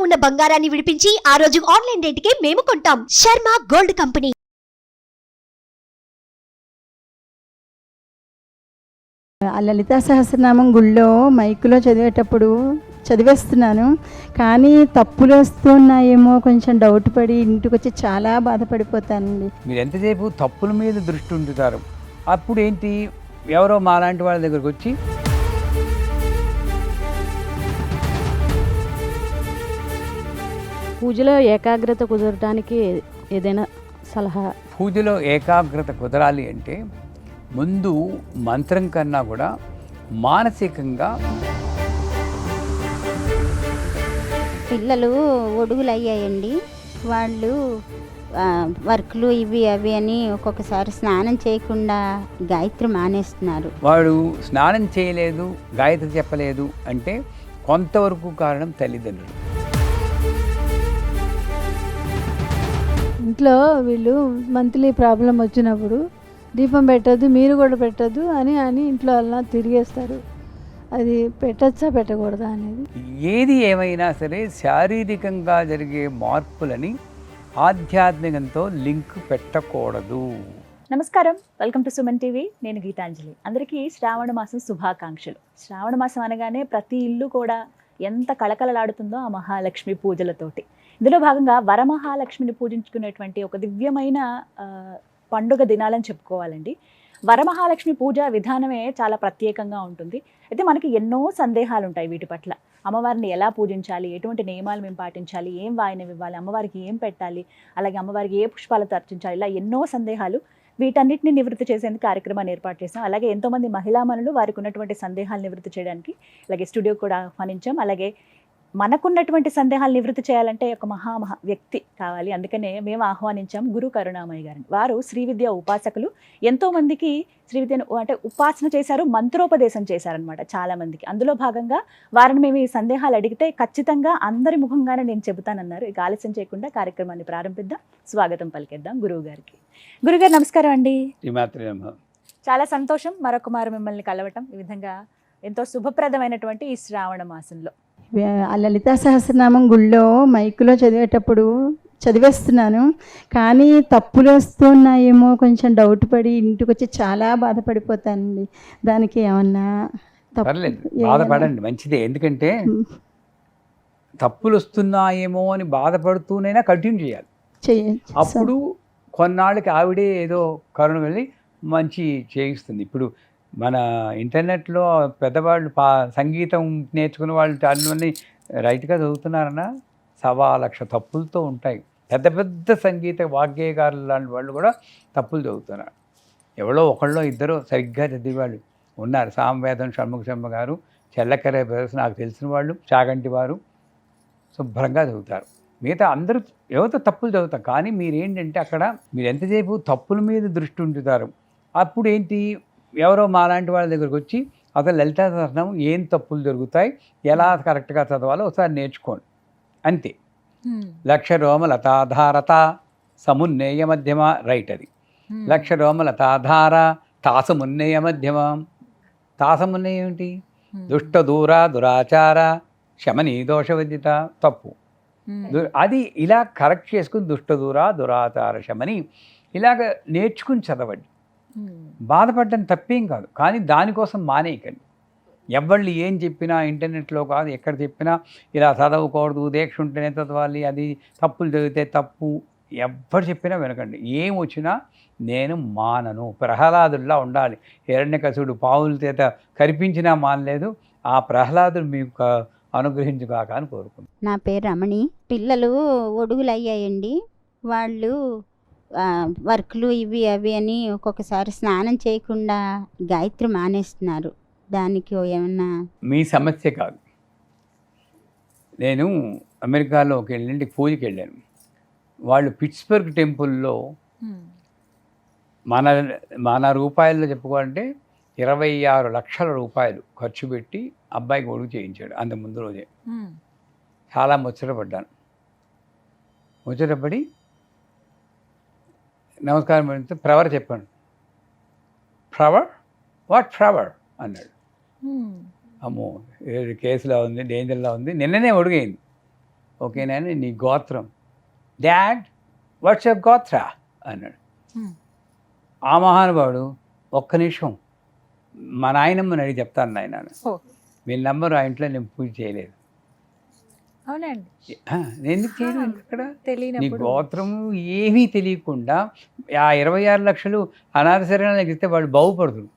ఉన్న బంగారాన్ని విడిపించి ఆ రోజు ఆన్లైన్ రేటుకే మేము కొంటాం. Sharma gold company. ఆ లలితా సహస్రనామం గుళ్ళో మైకులో చదివేటప్పుడు చదివేస్తున్నాను, కానీ తప్పులు వస్తున్నాయేమో కొంచెం డౌట్ పడి ఇంటికి వచ్చి చాలా బాధపడిపోతానండి. మీరు ఎంతసేపు తప్పుల మీద దృష్టి ఉంచుతారు. అప్పుడు ఏంటి, ఎవరో మాలాంటి వాళ్ళ దగ్గరకు వచ్చి పూజలో ఏకాగ్రత కుదరడానికి ఏదైనా సలహా? పూజలో ఏకాగ్రత కుదరాలి అంటే ముందు మంత్రం కన్నా కూడా మానసికంగా పిల్లలు ఒడుగులు అయ్యాయండి. వాళ్ళు వర్క్లు ఇవి అవి అని ఒక్కొక్కసారి స్నానం చేయకుండా గాయత్రి మానేస్తున్నారు. వాడు స్నానం చేయలేదు, గాయత్రి చెప్పలేదు అంటే కొంతవరకు కారణం తల్లిదండ్రులు. ఇంట్లో వీళ్ళు మంత్లీ ప్రాబ్లం వచ్చినప్పుడు దీపం పెట్టద్దు, మీరు కూడా పెట్టద్దు అని ఇంట్లో అలా తిరిగేస్తారు. అది పెట్టచ్చా పెట్టకూడదా అనేది. ఏది ఏమైనా సరే శారీరకంగా జరిగే మార్పులని ఆధ్యాత్మికంతో లింక్ పెట్టకూడదు. నమస్కారం, వెల్కమ్ టు సుమన్ టీవీ. నేను గీతాంజలి. అందరికీ శ్రావణ మాసం శుభాకాంక్షలు. శ్రావణ మాసం అనగానే ప్రతి ఇల్లు కూడా ఎంత కళకళలాడుతుందో ఆ మహాలక్ష్మి పూజలతోటి. ఇందులో భాగంగా వరమహాలక్ష్మిని పూజించుకునేటువంటి ఒక దివ్యమైన పండుగ దినాలని చెప్పుకోవాలండి. వరమహాలక్ష్మి పూజ విధానమే చాలా ప్రత్యేకంగా ఉంటుంది. అయితే మనకి ఎన్నో సందేహాలు ఉంటాయి వీటి పట్ల. అమ్మవారిని ఎలా పూజించాలి, ఎటువంటి నియమాలు మేము పాటించాలి, ఏం వాయినం ఇవ్వాలి, అమ్మవారికి ఏం పెట్టాలి, అలాగే అమ్మవారికి ఏ పుష్పాలతో అర్చించాలి, ఇలా ఎన్నో సందేహాలు. వీటన్నిటిని నివృత్తి చేసేందుకు కార్యక్రమాన్ని ఏర్పాటు చేసాం. అలాగే ఎంతోమంది మహిళామణులు వారికి ఉన్నటువంటి సందేహాలు నివృత్తి చేయడానికి అలాగే స్టూడియో కూడా ఆహ్వానించాం. అలాగే మనకున్నటువంటి సందేహాలు నివృత్తి చేయాలంటే ఒక మహా వ్యక్తి కావాలి. అందుకనే మేము ఆహ్వానించాం గురు కరుణామయ్య గారిని. వారు శ్రీ విద్య ఉపాసకులు. ఎంతోమందికి శ్రీ విద్యను అంటే ఉపాసన చేశారు, మంత్రోపదేశం చేశారనమాట చాలామందికి. అందులో భాగంగా వారిని మేము ఈ సందేహాలు అడిగితే ఖచ్చితంగా అందరి ముఖంగానే నేను చెబుతానన్నారు. ఇక ఆలస్యం చేయకుండా కార్యక్రమాన్ని ప్రారంభిద్దాం. స్వాగతం పలికేద్దాం గురువు గారికి. గురుగారు నమస్కారం అండి. చాలా సంతోషం మరొక మారు మిమ్మల్ని కలవటం. ఈ విధంగా ఎంతో శుభప్రదమైనటువంటి ఈ శ్రావణ మాసంలో ఆ లలితా సహస్రనామం గుళ్ళో మైకులో చదివేటప్పుడు చదివేస్తున్నాను, కానీ తప్పులు వస్తున్నాయేమో కొంచెం డౌట్ పడి ఇంటికి వచ్చి చాలా బాధపడిపోతానండి. దానికి ఏమన్నా బాధపడండి, మంచిదే. ఎందుకంటే తప్పులు వస్తున్నాయేమో అని బాధపడుతూనైనా కంటిన్యూ చేయాలి. అప్పుడు కొన్నాళ్ళకి ఆవిడే ఏదో కరుణ వెళ్ళి మంచి చేయిస్తుంది. ఇప్పుడు మన ఇంటర్నెట్లో పెద్దవాళ్ళు సంగీతం నేర్చుకునే వాళ్ళు అన్నీ రైట్గా చదువుతున్నారన్నా 1,00,000 తప్పులతో ఉంటాయి. పెద్ద పెద్ద సంగీత వాగ్గేయకారులు లాంటి వాళ్ళు కూడా తప్పులు చదువుతున్నారు. ఎవరో ఒకళ్ళో ఇద్దరు సరిగ్గా చదివేవాళ్ళు ఉన్నారు. సామవేదం షణ్ముఖ శర్మ గారు, చెల్లకరే బ్రదర్స్, నాకు తెలిసిన వాళ్ళు, చాగంటి వారు శుభ్రంగా చదువుతారు. మిగతా అందరూ ఎవరితో తప్పులు చదువుతాం. కానీ మీరేంటంటే అక్కడ మీరు ఎంతసేపు తప్పుల మీద దృష్టి ఉంచుతారు. అప్పుడు ఏంటి, ఎవరో మాలాంటి వాళ్ళ దగ్గరకు వచ్చి అసలు లలితా సహస్రనామం ఏం తప్పులు జరుగుతాయి, ఎలా కరెక్ట్గా చదవాలో ఒకసారి నేర్చుకోండి అంతే. లక్ష రోమ లతాధారత సమున్నేయ మధ్యమ, రైట్. అది లక్ష రోమ లతాధార తాసమున్నేయ మధ్యమ. తాసమున్నేయ ఏమిటి? దుష్ట దూర దురాచార శమని దోషవద్యత, తప్పు. అది ఇలా కరెక్ట్ చేసుకుని దుష్ట దూర దురాచార శమని ఇలాగ నేర్చుకుని చదవండి. బాధపడడం తప్పేం కాదు, కానీ దానికోసం మానేయకండి. ఎవళ్ళు ఏం చెప్పినా ఇంటర్నెట్లో కాదు ఎక్కడ చెప్పినా ఇలా చదవకూడదు, దీక్ష ఉంటేనే చదవాలి, అది తప్పులు చదివితే తప్పు, ఎవరు చెప్పినా వినకండి. ఏం వచ్చినా నేను మానను, ప్రహ్లాదుల్లా ఉండాలి. హిరణ్యకశిపుడు పావుల చేత కరిపించినా మానలేదు. ఆ ప్రహ్లాదుడు మీకు అనుగ్రహించుగాక అని కోరుకుంటున్నాను. నా పేరు రమణి. పిల్లలు ఒడుగులు అయ్యాయండి. వాళ్ళు వర్క్లు ఇవి అవి అని ఒక్కొక్కసారి స్నానం చేయకుండా గాయత్రి మానేస్తున్నారు. దానికి ఏమన్నా? మీ సమస్య కాదు. నేను అమెరికాలోకి వెళ్ళి పూజకి వెళ్ళాను. వాళ్ళు పిట్స్బర్గ్ టెంపుల్లో మన రూపాయల్లో చెప్పుకోవాలంటే 26 లక్షల రూపాయలు ఖర్చు పెట్టి అబ్బాయికి ఒడుగు చేయించాడు. అంత ముందు రోజే చాలా ముచ్చటపడ్డాను. ముచ్చటపడి నమస్కారం పెడితే ఫ్లవర్ చెప్పాను. ఫ్లవర్? వాట్ ఫ్లవర్ అన్నాడు. అమ్మో కేసులా ఉంది, డేంజర్లా ఉంది. నిన్ననే ఒడిగైంది. ఓకేనా నీ గోత్రం. డాడ్ వాట్స్ యువర్ గోత్ర అన్నాడు. ఆ మహానుభావుడు ఒక్క నిమిషం మా నాయనమ్మని అడిగి చెప్తాను నాయన, వీళ్ళ నంబరు ఆ ఇంట్లో నేను పూజ చేయలేదు. అవునండి, నేను ఎందుకు చేయను ఇక్కడ? నీ తెలియనప్పుడు గోత్రము ఏమీ తెలియకుండా ఆ 26 లక్షలు అనాథ శరణాలకు ఇస్తే వాళ్ళు బాగుపడుతుంది.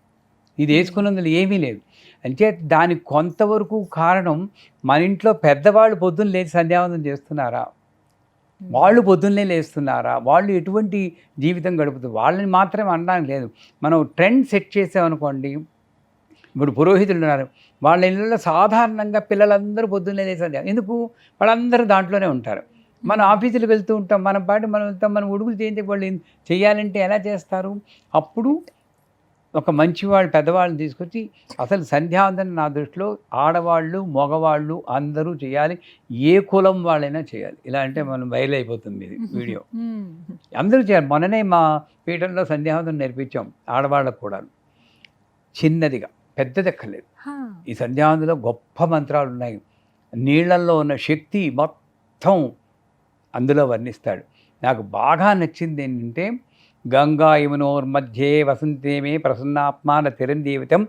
ఇది వేసుకున్నందులో ఏమీ లేదు. అంటే దానికి కొంతవరకు కారణం మన ఇంట్లో పెద్దవాళ్ళు పొద్దున్న లేచి సంధ్యావందనం చేస్తున్నారా, వాళ్ళు పొద్దున్నే లేస్తున్నారా, వాళ్ళు ఎటువంటి జీవితం గడుపుతారు, వాళ్ళని మాత్రమే అనడానికి లేదు. మనం ట్రెండ్ సెట్ చేసామనుకోండి, ఇప్పుడు పురోహితులు ఉన్నారు, వాళ్ళ ఇళ్ళలో సాధారణంగా పిల్లలందరూ పొద్దున్నే లేసారు. ఎందుకు? వాళ్ళందరూ దాంట్లోనే ఉంటారు. మనం ఆఫీసులకు వెళ్తూ ఉంటాం, మన పాటి మనం వెళ్తాం, మనం ఉడుగులు చేయించే వాళ్ళు చేయాలంటే ఎలా చేస్తారు? అప్పుడు ఒక మంచివాళ్ళు పెద్దవాళ్ళని తీసుకొచ్చి అసలు సంధ్యావందనం నా దృష్టిలో ఆడవాళ్ళు మగవాళ్ళు అందరూ చేయాలి, ఏ కులం వాళ్ళైనా చేయాలి. ఇలా అంటే మనం బయలుపోతుంది ఇది వీడియో. అందరూ చేయాలి. మొన్ననే మా పీఠంలో సంధ్యావందనం నేర్పించాం ఆడవాళ్ళకు కూడా, చిన్నదిగా, పెద్దదెక్కలేదు. ఈ సంధ్యావందనంలో గొప్ప మంత్రాలు ఉన్నాయి. నీళ్లలో ఉన్న శక్తి మొత్తం అందులో వర్ణిస్తాడు. నాకు బాగా నచ్చింది ఏంటంటే, గంగా యమునోర్మధ్యే వసంతే మే ప్రసన్నాత్మాన తిరందీవితం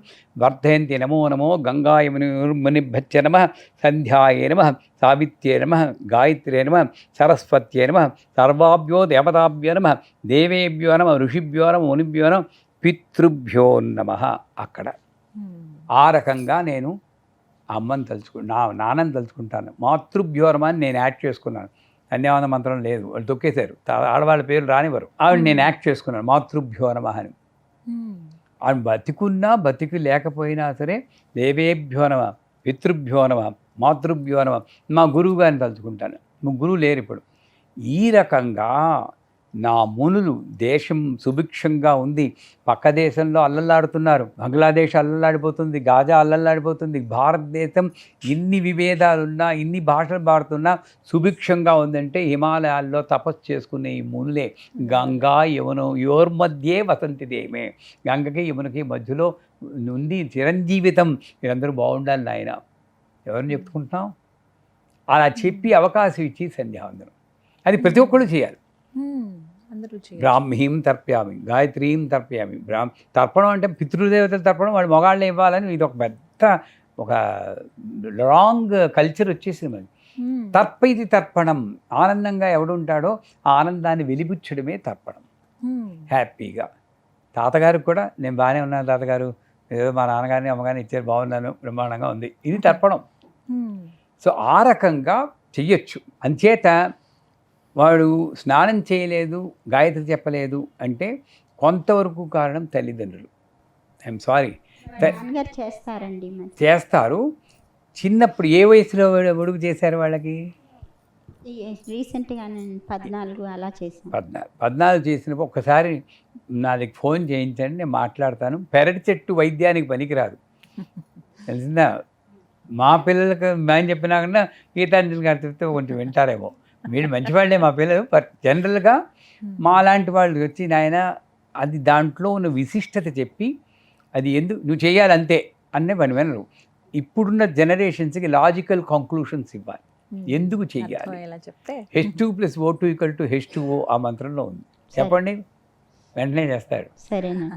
వర్ధయంతి నమో నమో గంగా యమునోర్మునిభ్యచ్చ నమ సంధ్యాయే నమ సావిత్ర్యే నమ గాయత్ర్యే నమ సరస్వత్యే నమ సర్వాభ్యో దేవతాభ్యో నమ దేవేభ్యో నమ ఋషిభ్యో నమ మునిభ్యో నమ పితృభ్యో నమ. అక్కడ ఆ రకంగా నేను అమ్మని నాన్నని తలుచుకుంటాను. మాతృభ్యో నమ అని నేను యాడ్ చేసుకున్నాను. ధన్యవాద మంత్రం లేదు, వాళ్ళు తొక్కేశారు, ఆడవాళ్ళ పేరు రానివ్వరు. ఆవిడ నేను యాక్ట్ చేసుకున్నాను మాతృభ్యో నమ అని. ఆవిడ బతికున్నా బతికి లేకపోయినా సరే దేవేభ్యో నమ పితృభ్యో నమ మాతృభ్యో నమ. మా గురువు గారిని తలుచుకుంటాను. ముగ్గురు లేరు ఇప్పుడు. ఈ రకంగా నా మునులు, దేశం సుభిక్షంగా ఉంది, పక్క దేశంలో అల్లల్లాడుతున్నారు, బంగ్లాదేశ్ అల్లల్లాడిపోతుంది, గాజా అల్లల్లాడిపోతుంది, భారతదేశం ఇన్ని విభేదాలున్నా ఇన్ని భాషలు పాడుతున్నా సుభిక్షంగా ఉందంటే హిమాలయాల్లో తపస్సు చేసుకునే ఈ మునులే. గంగా యమున యోర్మధ్యే వసంతి దేమే, గంగకి యమునకి మధ్యలో నుండి చిరంజీవితం. మీరందరూ బాగుండాలి నాయన, ఎవరిని చెప్పుకుంటున్నాం? అలా చెప్పి అవకాశం ఇచ్చి సంధ్యావందనం అది ప్రతి ఒక్కళ్ళు చేయాలి. బ్రాహ్మీం తర్ప్యామి, గాయత్రీం తర్ప్యామి. తర్పణం అంటే పితృదేవతల తర్పణం వాళ్ళు మొగాళ్ళే ఇవ్వాలని ఇది ఒక పెద్ద ఒక రాంగ్ కల్చర్ వచ్చేసింది మరి. తర్పైది తర్పణం, ఆనందంగా ఎవడుంటాడో ఆ ఆనందాన్ని వెలిబుచ్చడమే తర్పణం. హ్యాపీగా తాతగారికి కూడా నేను బాగానే ఉన్నాను తాతగారు, ఏదో మా నాన్నగారిని అమ్మగారిని ఇచ్చారు, బాగున్నాను, బ్రహ్మాండంగా ఉంది, ఇది తర్పణం. సో ఆ రకంగా చెయ్యొచ్చు. అంచేత వాడు స్నానం చేయలేదు, గాయత్రి చెప్పలేదు అంటే కొంతవరకు కారణం తల్లిదండ్రులు. ఐఎమ్ సారీ, చేస్తారండి, చేస్తారు. చిన్నప్పుడు ఏ వయసులో ఒడుగు చేశారు వాళ్ళకి? రీసెంట్గా 14 అలా చేశాను. 14 చేసినప్పుడు ఒక్కసారి నా దగ్గర ఫోన్ చేయించండి, నేను మాట్లాడతాను. పెరటి చెట్టు వైద్యానికి పనికిరాదు, తెలిసిందా? మా పిల్లలకు మేము చెప్పినా కన్నా గీతాంజలి గారు చెప్తే కొంచెం వింటారేమో. మీరు మంచివాళ్ళే మా పిల్లలు, బట్ జనరల్గా మా లాంటి వాళ్ళు వచ్చి నాయన అది దాంట్లో ఉన్న విశిష్టత చెప్పి అది ఎందుకు నువ్వు చేయాలి అంతే అనే పని వినరు. ఇప్పుడున్న జనరేషన్స్కి లాజికల్ కంక్లూషన్స్ ఇవ్వాలి, ఎందుకు చెయ్యాలి. H2 + O2 = H2O ఆ మంత్రంలో ఉంది, చెప్పండి, వెంటనే చేస్తాడు. సరేనా?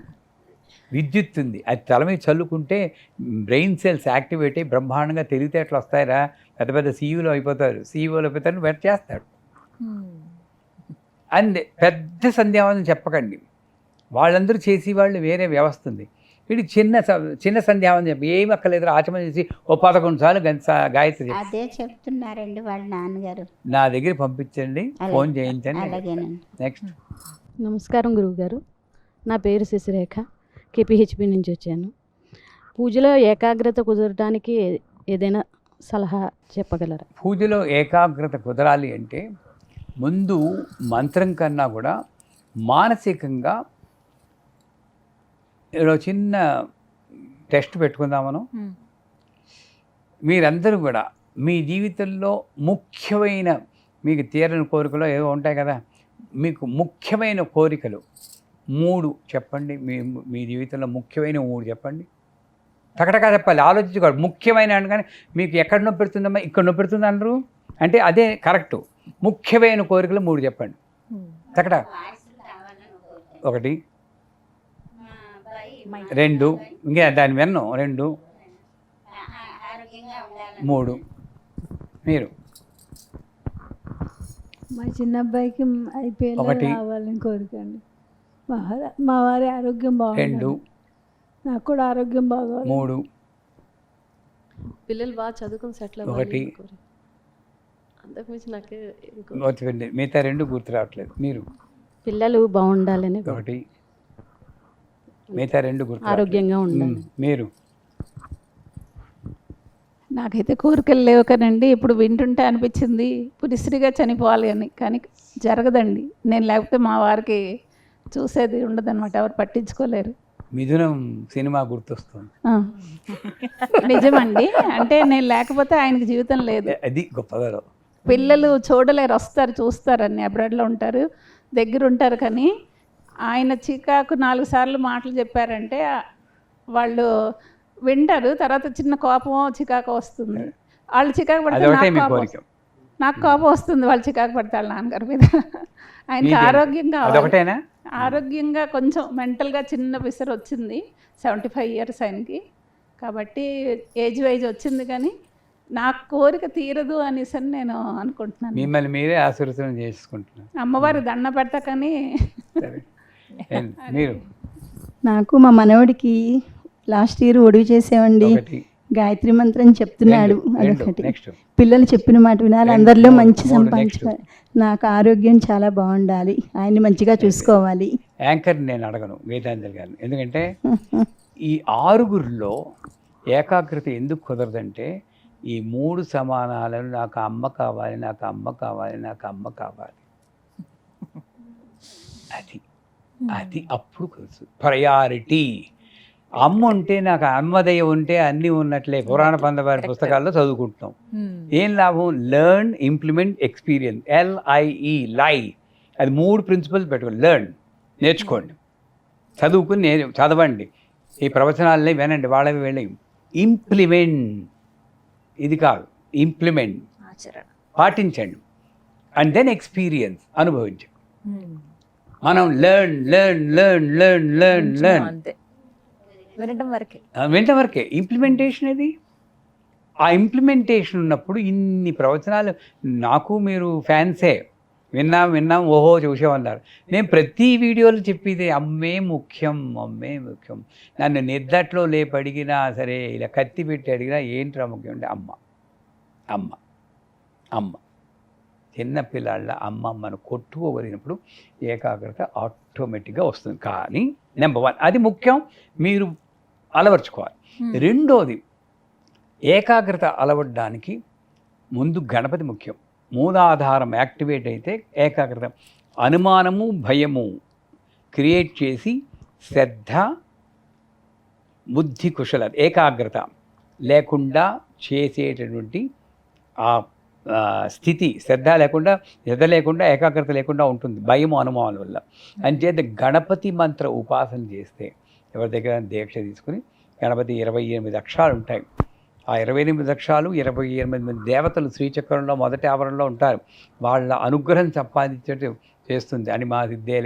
విద్యుత్ ఉంది, అది తల మీద చల్లుకుంటే బ్రెయిన్ సెల్స్ యాక్టివేట్ అయ్యి బ్రహ్మాండంగా తెలివితేటలు వస్తాయిరా, పెద్ద పెద్ద సీఈఓలు అయిపోతారు, సీఈఓలు అయిపోతారు, వెంట చేస్తాడు. అంతే, పెద్ద సంధ్యావందనం చెప్పకండి, వాళ్ళందరూ చేసి వాళ్ళు వేరే వ్యవస్థ ఉంది. వీడి చిన్న సంధ్యావందనం చెప్పి ఏమి అక్కర్లేదు, ఆచమన చేసి ఓ 11 సార్లు గాయత్రి అదే చెప్తున్నారండి వాళ్ళ నాన్నగారు. నా దగ్గర పంపించండి, ఫోన్ చేయించండి. నెక్స్ట్. నమస్కారం గురువుగారు, నా పేరు శశిరేఖ, కేపీహెచ్బి నుంచి వచ్చాను. పూజలో ఏకాగ్రత కుదరడానికి ఏదైనా సలహా చెప్పగలరా? పూజలో ఏకాగ్రత కుదరాలి అంటే ముందు మంత్రం కన్నా కూడా మానసికంగా ఏదో చిన్న టెస్ట్ పెట్టుకుందాం మనం. మీరందరూ కూడా మీ జీవితంలో ముఖ్యమైన, మీకు తీరని కోరికలు ఏవో ఉంటాయి కదా, మీకు ముఖ్యమైన కోరికలు 3 చెప్పండి. మీ జీవితంలో ముఖ్యమైన 3 చెప్పండి. టకటకా చెప్పాలి, ఆలోచించుకోవాలి. ముఖ్యమైన అనగానే మీకు ఎక్కడ నొప్పి పెడుతుందమ్మా, ఇక్కడ నొప్పి పెడుతుంది అనరు, అంటే అదే కరెక్టు. ముఖ్యమైన కోరికలు 3 చెప్పండి. చక్కట 1, 2, ఇంకా దాని విన్ను 2, 3. మీరు మా చిన్న అబ్బాయికి ఐపీఎల్ ఒకటి. రావాలని కోరికండి. మా వారి ఆరోగ్యం 2, బాగుంది. నాకు కూడా ఆరోగ్యం బాగోవాలి. 3, పిల్లలు బాగా చదువుకుని సెటిల్ ఒకటి. అంతకు మించి నాకే వచ్చింది. మిగతా 2 గుర్తు రావట్లేదు. మీరు పిల్లలు బాగుండాలని 1, మిగతా 2 గుర్తు ఆరోగ్యంగా రావట్లేదు. ఉండాలి. మీరు నాకైతే కోరికలు లేవు కదండి. ఇప్పుడు వింటుంటే అనిపించింది పురిశ్రీగా చనిపోవాలి అని, కానీ జరగదండి. నేను లేకపోతే మా వారికి చూసేది ఉండదన్నమాట, ఎవరు పట్టించుకోలేరు. మిథునం సినిమా గుర్తొస్తుంది. నిజమండి, అంటే నేను లేకపోతే ఆయనకి జీవితం లేదు. అది గొప్పగా. పిల్లలు చూడలేరు, వస్తారు చూస్తారని, అబ్రాడ్లో ఉంటారు, దగ్గర ఉంటారు, కానీ ఆయన చికాకు 4 సార్లు మాటలు చెప్పారంటే వాళ్ళు వింటారు, తర్వాత చిన్న కోపమో చికాకు వస్తుంది. వాళ్ళు చికాకు పడితే నాకు కోపం వస్తుంది, వాళ్ళు చికాకు పడతారు నాన్నగారి మీద. ఆయనకి ఆరోగ్యంగా కొంచెం మెంటల్గా చిన్న పిసర్ వచ్చింది. 75 ఇయర్స్ ఆయనకి, కాబట్టి ఏజ్ వైజ్ వచ్చింది, కానీ నాకు కోరిక తీరదు అనేసి నేను అనుకుంటున్నాను. మిమ్మల్ని మీరే ఆశీర్వచనం చేసుకుంటున్నాను. అమ్మవారి దండ పెడతా, కానీ మీరు నాకు మా మనవడికి లాస్ట్ ఇయర్ ఒడివి చేసామండి. గాయత్రి మంత్రం చెప్తున్నాడు, అదొకటి. పిల్లలు చెప్పిన మాట వినాలి, అందరిలో మంచి సంపాదించుకోవాలి. నాకు ఆరోగ్యం చాలా బాగుండాలి, ఆయన్ని మంచిగా చూసుకోవాలి. యాంకర్ నేను అడగను గీతాంజలి గారిని, ఎందుకంటే ఈ 6గురిలో ఏకాగ్రత ఎందుకు కుదరదంటే ఈ 3 సమానాలను నాకు అమ్మ కావాలి, నాకు అమ్మ కావాలి, నాకు అమ్మ కావాలి. అది అప్పుడు తెలుసు ప్రయారిటీ. అమ్మ ఉంటే నాకు అమ్మదయ్య ఉంటే అన్నీ ఉన్నట్లే పురాణ పందవారి పుస్తకాల్లో చదువుకుంటున్నాం. ఏం లాభం? Learn, implement, experience. LIE లై. అది 3 ప్రిన్సిపల్స్ పెట్టుకోండి. లెర్న్, నేర్చుకోండి, చదువుకుని చదవండి, ఈ ప్రవచనాలని వినండి, వాళ్ళవి వెళ్ళి. ఇంప్లిమెంట్, ఇది కాదు, ఇంప్లిమెంట్ పాటించండి. అండ్ దెన్ ఎక్స్పీరియన్స్, అనుభవించండి. మనం learn learn learn learn learn learn వినటం వరకే. ఇంప్లిమెంటేషన్ అది. ఆ ఇంప్లిమెంటేషన్ ఉన్నప్పుడు ఇన్ని ప్రవచనాలు, నాకు మీరు ఫ్యాన్సే, విన్నాం ఓహో చూసామన్నారు. నేను ప్రతి వీడియోలో చెప్పేది అమ్మే ముఖ్యం, అమ్మే ముఖ్యం. నన్ను నిద్దట్లో లేపి అడిగినా సరే, ఇలా కత్తి పెట్టి అడిగినా ఏంట్రా ముఖ్యం అంటే అమ్మ అమ్మ అమ్మ. చిన్నపిల్లాళ్ళ అమ్మమ్మను కొట్టుకోగలిగినప్పుడు ఏకాగ్రత ఆటోమేటిక్గా వస్తుంది. కానీ నెంబర్ 1 అది ముఖ్యం, మీరు అలవర్చుకోవాలి. రెండోది, ఏకాగ్రత అలవడడానికి ముందు గణపతి ముఖ్యం. మూలాధారం యాక్టివేట్ అయితే ఏకాగ్రత. అనుమానము భయము క్రియేట్ చేసి శ్రద్ధ బుద్ధి కుశల ఏకాగ్రత లేకుండా చేసేటటువంటి ఆ స్థితి, శ్రద్ధ లేకుండా ఏకాగ్రత లేకుండా ఉంటుంది, భయము అనుమానం వల్ల. అంచేత గణపతి మంత్ర ఉపాసన చేస్తే, ఎవరి దగ్గర దీక్ష తీసుకుని గణపతి 28 అక్షరాలు ఉంటాయి. ఆ 28 అక్షరాలు 28 మంది దేవతలు శ్రీచక్రంలో మొదటి ఆవరణలో ఉంటారు. వాళ్ళ అనుగ్రహం సంపాదించేట్టు చేస్తుంది. అని మా సిద్ధే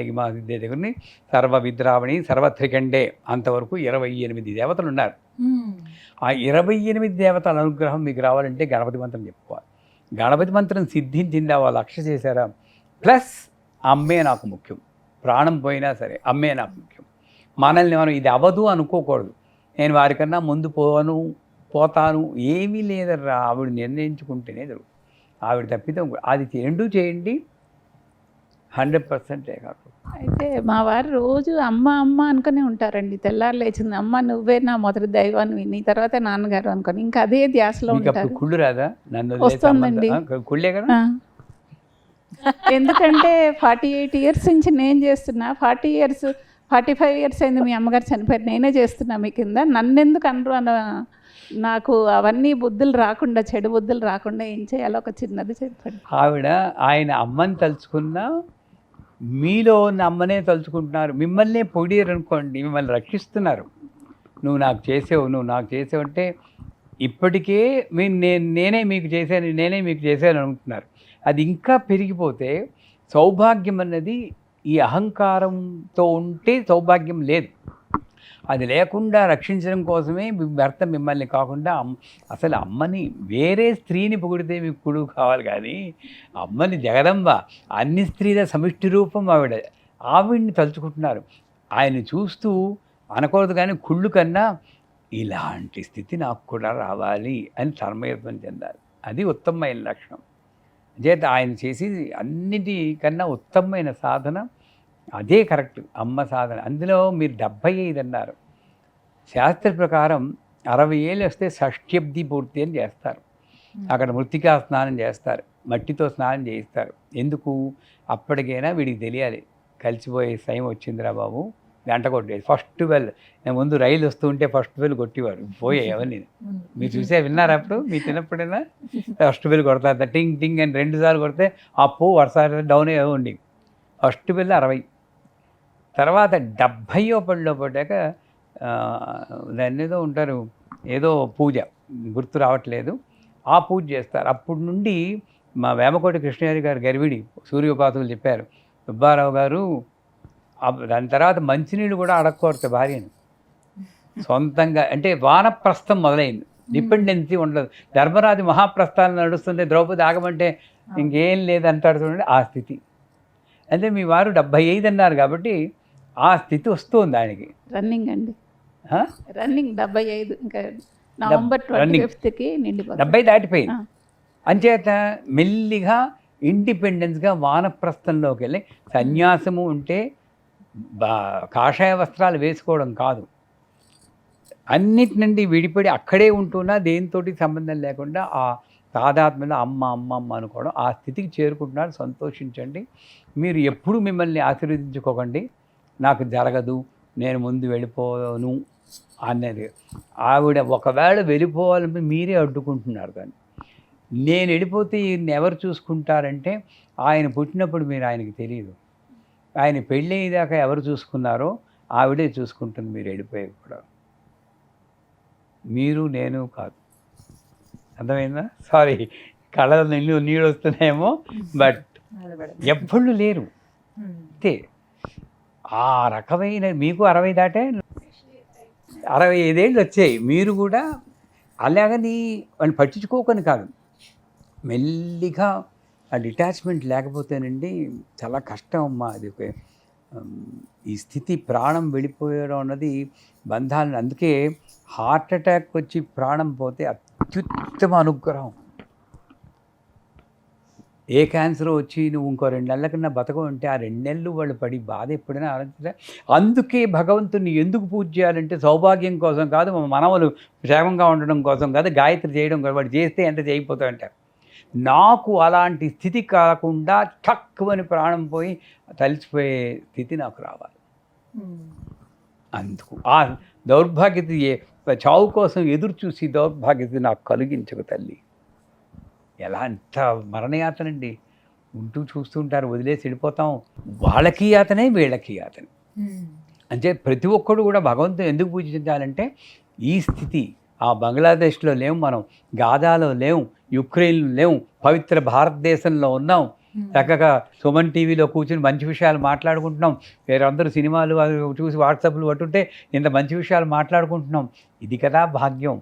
దగ్గరని సర్వ విద్రావణి సర్వత్రికండే అంతవరకు 28 దేవతలు ఉన్నారు. ఆ 28 దేవతల అనుగ్రహం మీకు రావాలంటే గణపతి మంత్రం చెప్పుకోవాలి. గణపతి మంత్రం సిద్ధించిందా, వాళ్ళు లక్ష్య చేశారా, ప్లస్ అమ్మే నాకు ముఖ్యం, ప్రాణం పోయినా సరే అమ్మే నాకు ముఖ్యం. మనల్ని మనం ఇది అవ్వదు అనుకోకూడదు. నేను వారికన్నా ముందు పోతాను ఏమీ లేదర్రా, ఆవిడ నిర్ణయించుకుంటేనే జరుగుతుంది. ఆవిడ తప్పితే అది రెండూ చేయండి, 100% ఏకాగ్రత. అయితే మా వారు రోజు అమ్మ అమ్మ అనుకునే ఉంటారండి. తెల్లారు లేచింది, అమ్మ నువ్వే నా మొదటి దైవాన్ని, నీ తర్వాత నాన్నగారు అనుకొని, ఇంకా అదే ధ్యాసలో ఉంటారు. కుళ్ళు రాదా? నన్ను వస్తుందండి, కుళ్ళే కదా. ఎందుకంటే 48 ఇయర్స్ నుంచి నేను చేస్తున్నా, 45 ఇయర్స్ అయింది మీ అమ్మగారు చనిపోయారు, నేనే చేస్తున్నా మీ కింద, నన్నెందుకు అనరు నాకు అవన్నీ బుద్ధులు రాకుండా, చెడు బుద్ధులు రాకుండా ఏం చేయాలో ఒక చిన్నది చెప్పండి. ఆవిడ ఆయన అమ్మని తలుచుకున్నా మీలో ఉన్న అమ్మనే తలుచుకుంటున్నారు. మిమ్మల్నే పొడియరు అనుకోండి, మిమ్మల్ని రక్షిస్తున్నారు. నువ్వు నాకు చేసావు అంటే ఇప్పటికే మీరు నేనే మీకు చేశాను అనుకుంటున్నారు. అది ఇంకా పెరిగిపోతే సౌభాగ్యం అన్నది ఈ అహంకారంతో ఉంటే సౌభాగ్యం లేదు. అది లేకుండా రక్షించడం కోసమే మీ భర్త మిమ్మల్ని కాకుండా అసలు అమ్మని వేరే స్త్రీని పొగిడితే మీకు కొడుకు కావాలి, కానీ అమ్మని జగదంబ అన్ని స్త్రీల సమిష్టి రూపం ఆవిడ్ని తలుచుకుంటున్నారు. ఆయన చూస్తూ అనకూడదు, కానీ కుళ్ళు కన్నా ఇలాంటి స్థితి నాకు కూడా రావాలి అని తన్మయత్వం చెందాలి. అది ఉత్తమమైన లక్షణం. చేత ఆయన చేసేది అన్నిటికన్నా ఉత్తమమైన సాధన అదే కరెక్ట్, అమ్మ సాధన. అందులో మీరు 75 అన్నారు. శాస్త్ర ప్రకారం 60 ఏళ్ళు వస్తే షష్ఠ్యబ్ది పూర్తి అని చేస్తారు. అక్కడ మృత్తికా స్నానం చేస్తారు, మట్టితో స్నానం చేయిస్తారు. ఎందుకు? అప్పటికైనా వీడికి తెలియాలి కలిసిపోయే టైం వచ్చిందిరా బాబు, గంట కొట్టేది. ఫస్ట్ బెల్, నేను ముందు రైలు వస్తూ ఉంటే ఫస్ట్ బెల్ కొట్టేవారు పోయే అవన్నీ. మీరు చూసే విన్నారు అప్పుడు మీ చిన్నప్పుడైనా? ఫస్ట్ బెల్ కొడతారు, టింగ్ టింగ్ అని 2 సార్లు కొడితే అప్పు వరుస డౌన్ ఉండి. First bell 60. తర్వాత 70వ పడిలో పడ్డాక దాన్ని ఏదో ఉంటారు, ఏదో పూజ గుర్తు రావట్లేదు, ఆ పూజ చేస్తారు. అప్పటి నుండి మా వేమకోటి కృష్ణయ్య గారు గర్విడి సూర్యోపాసకులు చెప్పారు, సుబ్బారావు గారు దాని తర్వాత మంచినీళ్ళు కూడా అడగకూడదు భార్యను సొంతంగా. అంటే వానప్రస్థం మొదలైంది, డిపెండెన్సీ ఉండదు. ధర్మరాజు మహాప్రస్థానం నడుస్తుంటే ద్రౌపది ఆగమంటే ఇంకేం లేదంటాడు చూడండి, ఆ స్థితి. అంటే మీ వారు 75 అన్నారు కాబట్టి ఆ స్థితి వస్తుంది ఆయనకి. రన్నింగ్ అండి, రన్నింగ్ 75, ఇంకా నవంబర్ 25కి నిండిపోతుంది. 70 దాటిపోయింది. అంచేత మెల్లిగా ఇండిపెండెన్స్గా వానప్రస్థంలోకి వెళ్ళి సన్యాసము ఉంటే కాషాయ వస్త్రాలు వేసుకోవడం కాదు, అన్నిటి నుండి విడిపడి అక్కడే ఉంటున్నా దేనితోటి సంబంధం లేకుండా ఆ తాదాత్మ్యంలో అమ్మ అమ్మ అమ్మ అనుకోవడం, ఆ స్థితికి చేరుకుంటున్నారు. సంతోషించండి. మీరు ఎప్పుడు మిమ్మల్ని ఆశీర్వదించుకోకండి, నాకు జరగదు, నేను ముందు వెళ్ళిపోను అన్నది. ఆవిడ ఒకవేళ వెళ్ళిపోవాలంటే మీరే అడ్డుకుంటున్నారు. కానీ నేను వెళ్ళిపోతే ఈయన్ని ఎవరు చూసుకుంటారంటే, ఆయన పుట్టినప్పుడు మీరు ఆయనకి తెలియదు, ఆయన పెళ్ళి అయ్యేదాకా ఎవరు చూసుకున్నారో ఆవిడే చూసుకుంటుంది. మీరు వెళ్ళిపోయాక కూడా మీరు నేను కాదు. అర్థమైందా? సారీ, కళ్ళ నీళ్ళు వస్తున్నాయేమో, బట్ ఎవ్వళ్ళు లేరు అంతే. ఆ రకమైన మీకు 60 దాటే 65 ఏళ్ళు వచ్చాయి. మీరు కూడా అలాగని వాళ్ళు పట్టించుకోకని కాదు, మెల్లిగా ఆ డిటాచ్మెంట్ లేకపోతేనండి చాలా కష్టం అమ్మా. అది ఈ స్థితి ప్రాణం వెళ్ళిపోయడం అన్నది బంధాలను. అందుకే హార్ట్ అటాక్ వచ్చి ప్రాణం పోతే అత్యుత్తమ అనుగ్రహం. ఏ క్యాన్సర్ వచ్చి నువ్వు ఇంకో 2 నెలల కన్నా బతకం అంటే ఆ 2 నెలలు వాళ్ళు పడి బాధ ఎప్పుడైనా ఆలోచించా. అందుకే భగవంతుని ఎందుకు పూజ చేయాలంటే సౌభాగ్యం కోసం కాదు, మనవలు క్షేమంగా ఉండడం కోసం కాదు, గాయత్రి చేయడం కాదు. వాడు చేస్తే ఎంత చేయకపోతాడంటారు. నాకు అలాంటి స్థితి కాకుండా తక్కువని ప్రాణం పోయి తలిచిపోయే స్థితి నాకు రావాలి. అందుకు ఆ దౌర్భాగ్యత చావు కోసం ఎదురు చూసి దౌర్భాగ్యత నాకు కలిగించకు తల్లి. ఎలా అంత మరణయాతనండి, ఉంటూ చూస్తుంటారు, వదిలేసి వెళ్ళిపోతాం. వాళ్ళకి యాతనే వీళ్ళకి యాతనే. అంటే ప్రతి ఒక్కడు కూడా భగవంతుని ఎందుకు పూజించాలంటే ఈ స్థితి. ఆ బంగ్లాదేశ్లో లేవు మనం, గాజాలో లేవు, యుక్రెయిన్లో లేవు, పవిత్ర భారతదేశంలో ఉన్నాం. చక్కగా సుమన్ టీవీలో కూర్చుని మంచి విషయాలు మాట్లాడుకుంటున్నాం. వేరందరూ సినిమాలు చూసి వాట్సాప్లు పట్టుంటే ఇంత మంచి విషయాలు మాట్లాడుకుంటున్నాం. ఇది కదా భాగ్యం.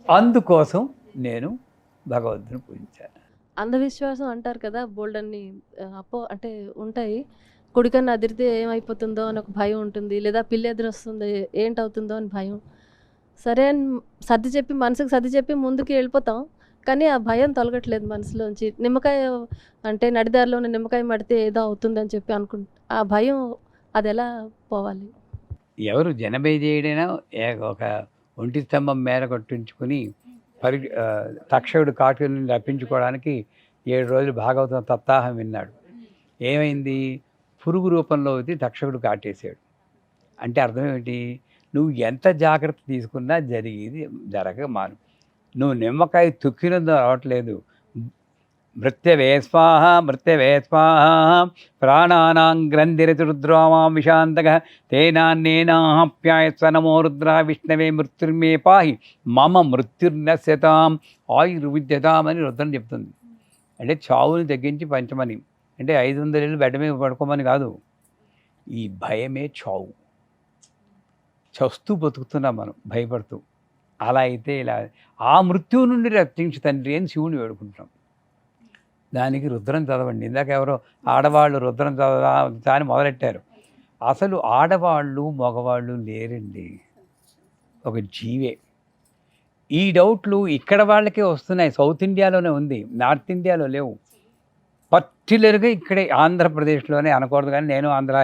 అందుకోసం నేను భగవంతుని పూజించాను. అంధవిశ్వాసం అంటారు కదా, బోల్డన్ని అంటే ఉంటాయి. కుడికన్నా అదిరితే ఏమైపోతుందో అని ఒక భయం ఉంటుంది, లేదా పిల్లి ఎదురు వస్తుంది ఏంటవుతుందో అని భయం. సరే అని సర్ది చెప్పి మనసుకు సర్ది చెప్పి ముందుకు వెళ్ళిపోతాం, కానీ ఆ భయం తొలగట్లేదు మనసులోంచి. నిమ్మకాయ అంటే నడిదారిలో ఉన్న నిమ్మకాయ మడితే ఏదో అవుతుందని చెప్పి ఆ భయం అది ఎలా పోవాలి? ఎవరు జనబే చేయడైనా ఒక ఒంటి స్తంభం మేర కొట్టించుకొని తక్షకుడు కాటుని రప్పించుకోవడానికి 7 రోజులు భాగవతం సప్తాహం విన్నాడు. ఏమైంది? పురుగు రూపంలో వచ్చి తక్షకుడు కాటేశాడు. అంటే అర్థం ఏమిటి? నువ్వు ఎంత జాగ్రత్త తీసుకున్నా జరిగేది జరగ మాను. నువ్వు నిమ్మకాయ తుక్కినందు రావట్లేదు, మృత్యవే స్వాహ మృత్యవే స్వాహ ప్రాణానాం గ్రంథిరతురుద్రామాం విశాంతక తేనాన్నేనాప్యాయస్వ నమో రుద్ర విష్ణవే మృత్యుర్మే పాహి మమ మృత్యుర్నశ్యతాం ఆయుర్విద్యతాం అని రుద్రం చెప్తుంది. అంటే చావుని తగ్గించి పంచమని, అంటే 500 ఏళ్ళు బెడ్డ మీద పడుకోమని కాదు. ఈ భయమే చావు. చస్తూ బతుకుతున్నాం మనం భయపడుతూ. అలా అయితే ఇలా ఆ మృత్యువు నుండి రక్షించు తండ్రి అని శివుని వేడుకుంటాం. దానికి రుద్రం చదవండి. ఇందాక ఎవరో ఆడవాళ్ళు రుద్రం చదవదా అని మొదలెట్టారు. అసలు ఆడవాళ్ళు మగవాళ్ళు లేరండి, ఒక జీవే. ఈ డౌట్లు ఇక్కడ వాళ్ళకే వస్తున్నాయి. సౌత్ ఇండియాలోనే ఉంది, నార్త్ ఇండియాలో లేవు. పర్టికులర్గా ఇక్కడే ఆంధ్రప్రదేశ్లోనే అనకూడదు, కానీ నేను ఆంధ్ర,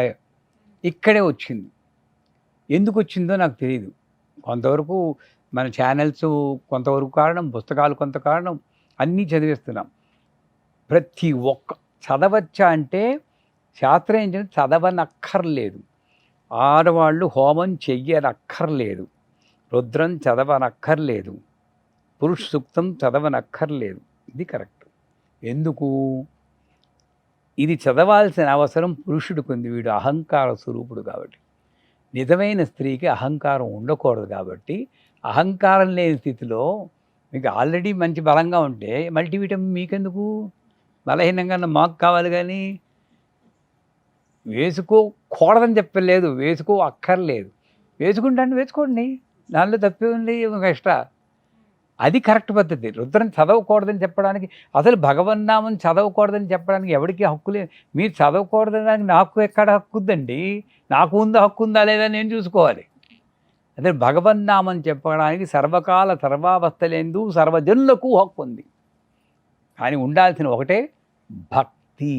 ఇక్కడే వచ్చింది. ఎందుకు వచ్చిందో నాకు తెలియదు. కొంతవరకు మన ఛానల్స్ కొంతవరకు కారణం, పుస్తకాలు కొంత కారణం, అన్నీ చదివేస్తున్నాం. ప్రతి ఒక్క చదవచ్చా అంటే శాస్త్రం ఏంటంటే చదవనక్కర్లేదు. ఆడవాళ్ళు హోమం చెయ్యనక్కర్లేదు, రుద్రం చదవనక్కర్లేదు, పురుష సూక్తం చదవనక్కర్లేదు. ఇది కరెక్ట్. ఎందుకు? ఇది చదవాల్సిన అవసరం పురుషుడికి ఉంది. వీడు అహంకార స్వరూపుడు కాబట్టి. నిజమైన స్త్రీకి అహంకారం ఉండకూడదు కాబట్టి, అహంకారం లేని స్థితిలో మీకు ఆల్రెడీ మంచి బలంగా ఉంటే మల్టీవిటమిన్ మీకెందుకు? బలహీనంగా మాకు కావాలి. కానీ వేసుకోకూడదని చెప్పలేదు, వేసుకో అక్కర్లేదు. వేసుకుంటాను, వేసుకోండి, దానిలో తప్పే ఉంది, ఒక ఎక్స్ట్రా. అది కరెక్ట్ పద్ధతి. రుద్రం చదవకూడదని చెప్పడానికి, అసలు భగవన్నామం చదవకూడదని చెప్పడానికి ఎవరికి హక్కు లేదు. మీరు చదవకూడదని నాకు ఎక్కడ హక్కు ఉందండి? నాకు ఉందా హక్కు ఉందా లేదా నేను చూసుకోవాలి. అదే భగవన్నామం చెప్పడానికి సర్వకాల సర్వావస్థలందు సర్వజనులకు హక్కు ఉంది. కానీ ఉండాల్సిన ఒకటే భక్తి.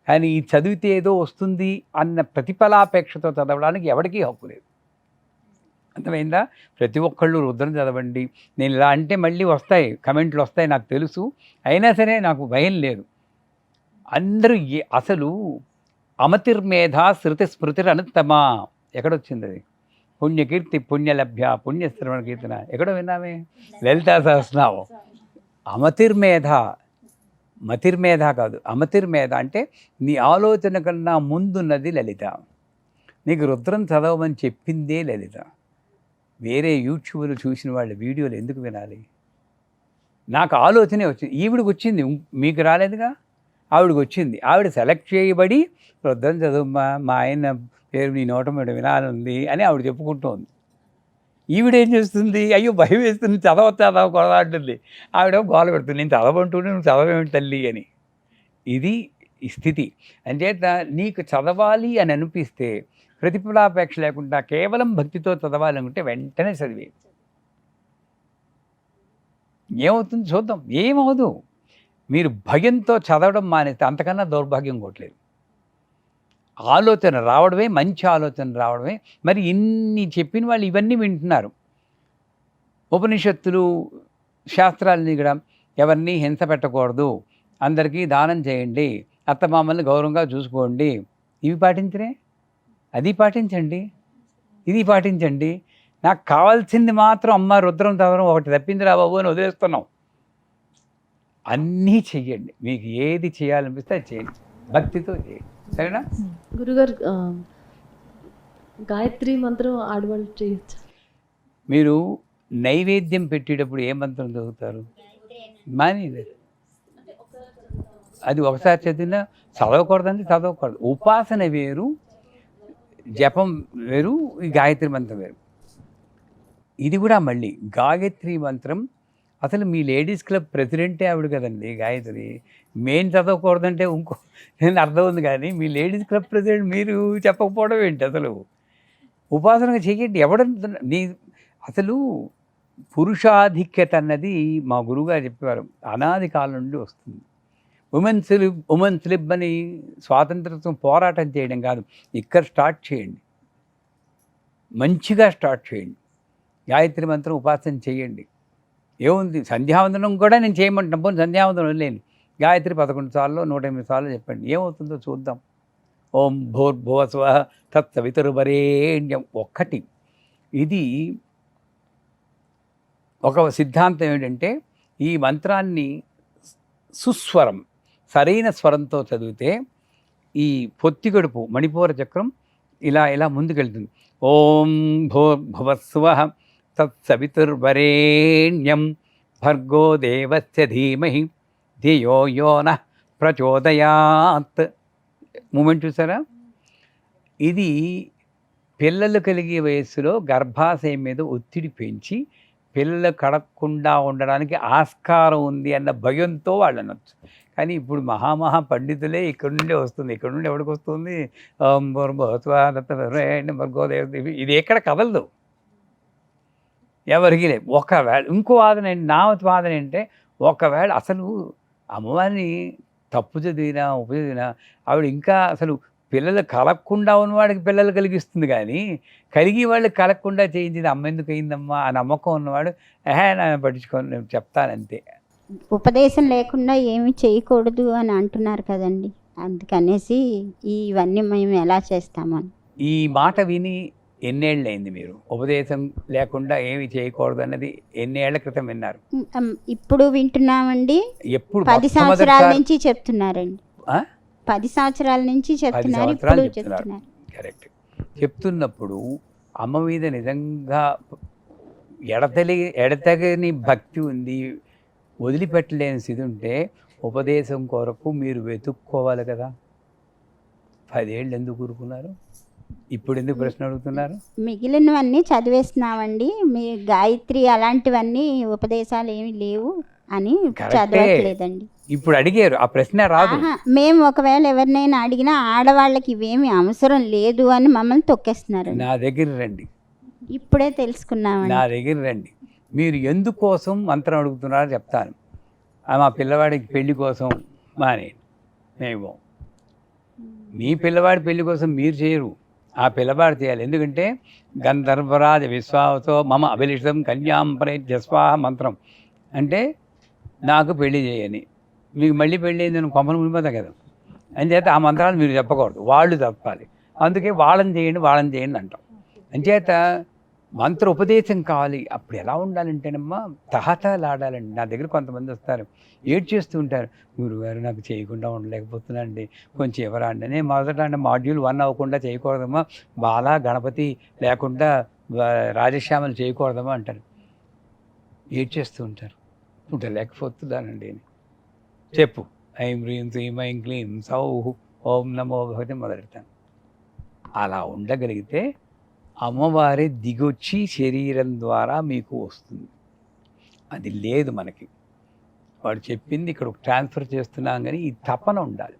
కానీ ఈ చదివితే ఏదో వస్తుంది అన్న ప్రతిఫలాపేక్షతో చదవడానికి ఎవరికీ హక్కు లేదు. అర్థమైందా? ప్రతి ఒక్కళ్ళు రుద్రం చదవండి. నేను ఇలా అంటే మళ్ళీ వస్తాయి కమెంట్లు వస్తాయి, నాకు తెలుసు. అయినా సరే నాకు భయం లేదు. అందరూ అసలు అమతిర్మేధ శృతి స్మృతిర్ అనుత్తమా ఎక్కడొచ్చింది అది? పుణ్యకీర్తి పుణ్యలభ్య పుణ్యశ్రవణ కీర్తన ఎక్కడో విన్నామే, లలితా సహస్రనామం. అమతిర్మేధ, మతిర్మేధ కాదు, అమతిర్మేధ అంటే నీ ఆలోచన కన్నా ముందున్నది లలిత. నీకు రుద్రం చదవమని చెప్పిందే లలిత. వేరే యూట్యూబ్లో చూసిన వాళ్ళ వీడియోలు ఎందుకు వినాలి? నాకు ఆలోచనే వచ్చింది, ఈవిడికి వచ్చింది, మీకు రాలేదుగా. ఆవిడకి వచ్చింది, ఆవిడ సెలెక్ట్ చేయబడి రుద్రం చదువుమా, మా ఆయన పేరు నీ నోట మీద వినాలంది అని ఆవిడ చెప్పుకుంటోంది. ఈవిడేం చేస్తుంది? అయ్యో భయం వేస్తుంది, చదవకూడదా అంటుంది. ఆవిడ గోల పెడుతుంది, నేను చదవంటుంటే నువ్వు చదవేమిటి తల్లి అని. ఇది స్థితి. అంచేత నీకు చదవాలి అని అనిపిస్తే ప్రతిఫలాపేక్ష లేకుండా కేవలం భక్తితో చదవాలనుకుంటే వెంటనే చదివే. ఏమవుతుంది చూద్దాం. ఏమవదు. మీరు భయంతో చదవడం మానేస్తే అంతకన్నా దౌర్భాగ్యం కొట్టలేదు. ఆలోచన రావడమే, మంచి ఆలోచన రావడమే. మరి ఇన్ని చెప్పిన వాళ్ళు ఇవన్నీ వింటున్నారు. ఉపనిషత్తులు, శాస్త్రాలని కూడా ఎవరిని హింస పెట్టకూడదు, అందరికీ దానం చేయండి, అత్తమామల్ని గౌరవంగా చూసుకోండి, ఇవి పాటించరే? అది పాటించండి, ఇది పాటించండి. నాకు కావాల్సింది మాత్రం అమ్మ రుద్రం చదవడం ఒకటి తప్పింది రా బాబు అని వదిలేస్తున్నాం. అన్నీ చెయ్యండి, మీకు ఏది చేయాలనిపిస్తే అది చేయండి, భక్తితో చేయండి. సరేనా? గురుగారు, గాయత్రి మంత్రం ఆడవాళ్ళు చేయొచ్చు. మీరు నైవేద్యం పెట్టేటప్పుడు ఏ మంత్రం చదువుతారు? మానేది అది ఒకసారి చదివినా చదవకూడదండి, చదవకూడదు. ఉపాసన వేరు, జపం వేరు, ఈ గాయత్రి మంత్రం వేరు. ఇది కూడా మళ్ళీ గాయత్రి మంత్రం అసలు మీ లేడీస్ క్లబ్ ప్రెసిడెంటే ఆవిడ కదండి గాయత్రి. మెయిన్ చదవకూడదంటే ఇంకో నేను అర్థం ఉంది, కానీ మీ లేడీస్ క్లబ్ ప్రెసిడెంట్ మీరు చెప్పకపోవడం ఏంటి? అసలు ఉపాసనగా చెయ్యండి. నీ అసలు పురుషాధిక్యత అన్నది మా గురువుగారు చెప్పేవారు, అనాది కాలం నుండి వస్తుంది. ఉమెన్స్ లిబ్ అని స్వాతంత్ర్యం పోరాటం చేయడం కాదు, ఇక్కడ స్టార్ట్ చేయండి, మంచిగా స్టార్ట్ చేయండి. గాయత్రి మంత్రం ఉపాసన చేయండి. ఏముంది, సంధ్యావందనం కూడా నేను చేయమంటున్నాను. పోనీ సంధ్యావందనం లేని గాయత్రి 11 సార్లు 108 సార్లు చెప్పండి, ఏమవుతుందో చూద్దాం. ఓం భూర్భువస్వః తత్సవితుర్వరేణ్యం ఒక్కటి. ఇది ఒక సిద్ధాంతం ఏంటంటే, ఈ మంత్రాన్ని సుస్వరం, సరైన స్వరంతో చదివితే ఈ పొత్తిగడుపు మణిపూర చక్రం ఇలా ఇలా ముందుకెళ్తుంది. ఓం భూర్భువస్సువః తత్సవితుర్వరేణ్యం భర్గో దేవస్య ధీమహి ధియో యో నః ప్రచోదయాత్. మూమెంట్ చూసారా? ఇది పిల్లలు కలిగే వయస్సులో గర్భాశయం మీద ఒత్తిడి పెంచి పిల్లలు కడగకుండా ఉండడానికి ఆస్కారం ఉంది అన్న భయంతో వాళ్ళు అనొచ్చు. కానీ ఇప్పుడు మహామహా పండితులే ఇక్కడ నుండే వస్తుంది. ఇక్కడ నుండి ఎవరికి వస్తుంది? ఇది ఎక్కడ కదలదు, ఎవరికి లేదు. ఒకవేళ ఇంకో వాదన నా వాదన ఏంటంటే, ఒకవేళ అసలు అమ్మవారిని తప్పు చదివినా ఉపచదివినా ఆవిడ ఇంకా అసలు పిల్లలు కలగకుండా ఉన్నవాడికి పిల్లలు కలిగిస్తుంది, కానీ కలిగి వాళ్ళు కలగకుండా చేయించింది అమ్మ ఎందుకు అయిందమ్మా ఆ నమ్మకం ఉన్నవాడు నా పట్టించుకొని నేను చెప్తానంతే. ఉపదేశం లేకుండా ఏమీ చేయకూడదు అని అంటున్నారు కదండి, అందుకనేసి ఇవన్నీ మేము ఎలా చేస్తామని. ఈ మాట విని ఎన్నేళ్ళు అయింది మీరు ఉపదేశం లేకుండా ఏమి చేయకూడదు అన్నది? ఎన్నేళ్ల క్రితం విన్నారు? ఇప్పుడు వింటున్నామండి. ఎప్పుడు? 10 సంవత్సరాల నుంచి చెప్తున్నారండి. 10 సంవత్సరాల నుంచి చెప్తున్నారు, ఇప్పుడు చెప్తున్నారు. కరెక్ట్. చెప్తున్నప్పుడు అమ్మ మీద నిజంగా ఎడతెగని భక్తి ఉంది, వదిలిపెట్టలేని స్థితి ఉంటే ఉపదేశం కొరకు మీరు వెతుక్కోవాలి కదా. 10 ఏళ్ళు ఎందుకు కూరుకున్నారు? ఇప్పుడు ఎందుకు ప్రశ్న అడుగుతున్నారు? మిగిలినవన్నీ చదివేస్తున్నామండి, మీ గాయత్రి అలాంటివన్నీ ఉపదేశాలు ఏమి లేవు అని చదవట్లేదండి. ఇప్పుడు అడిగారు, ఆ ప్రశ్న రాదు. మేము ఒకవేళ ఎవరినైనా అడిగినా ఆడవాళ్ళకి ఇవేమి అవసరం లేదు అని మమ్మల్ని తొక్కేస్తున్నారు. నా దగ్గర రండి, ఇప్పుడే తెలుసుకున్నామండి. నా దగ్గర రండి. మీరు ఎందుకోసం మంత్రం అడుగుతున్నారో చెప్తాను. మా పిల్లవాడికి పెళ్లి కోసం మానేయండి, మేము మీ పిల్లవాడి పెళ్లి కోసం మీరు చేయరు, ఆ పిల్లవాడు చేయాలి. ఎందుకంటే గంధర్వరాజ విశ్వాసో మమ అభిలిషితం కన్యాం ప్రయస్వాహ మంత్రం అంటే నాకు పెళ్లి చేయని, మీకు మళ్ళీ పెళ్ళి అయింది నేను కొమ్మలు మునిపోతా కదా. అంచేత ఆ మంత్రాలు మీరు చెప్పకూడదు, వాళ్ళు చెప్పాలి. అందుకే వాళ్ళని చేయండి అంటాం. అంచేత మంత్ర ఉపదేశం కావాలి. అప్పుడు ఎలా ఉండాలంటేనమ్మా తహతలాడాలండి. నా దగ్గర కొంతమంది వస్తారు, ఏడ్చేస్తూ ఉంటారు, గురుగారు నాకు చేయకుండా ఉండలేకపోతున్నానండి, కొంచెం ఎవరండి. నేను మొదట మాడ్యూల్ 1 అవ్వకుండా చేయకూడదమ్మా, బాలా గణపతి లేకుండా రాజశ్యామలు చేయకూడదమ్మా అంటారు. ఏడ్చేస్తూ ఉంటారు, ఉండలేకపోతున్నానండి. చెప్పు ఐం హ్రీం శ్రీం ఐం క్లీం సౌహ్ ఓం నమో భగవతి మొదలెడతాను. అలా ఉండగలిగితే అమ్మవారి దిగొచ్చి శరీరం ద్వారా మీకు వస్తుంది. అది లేదు మనకి. వాడు చెప్పింది ఇక్కడ ట్రాన్స్ఫర్ చేస్తున్నాం, కానీ ఈ తపన ఉండాలి.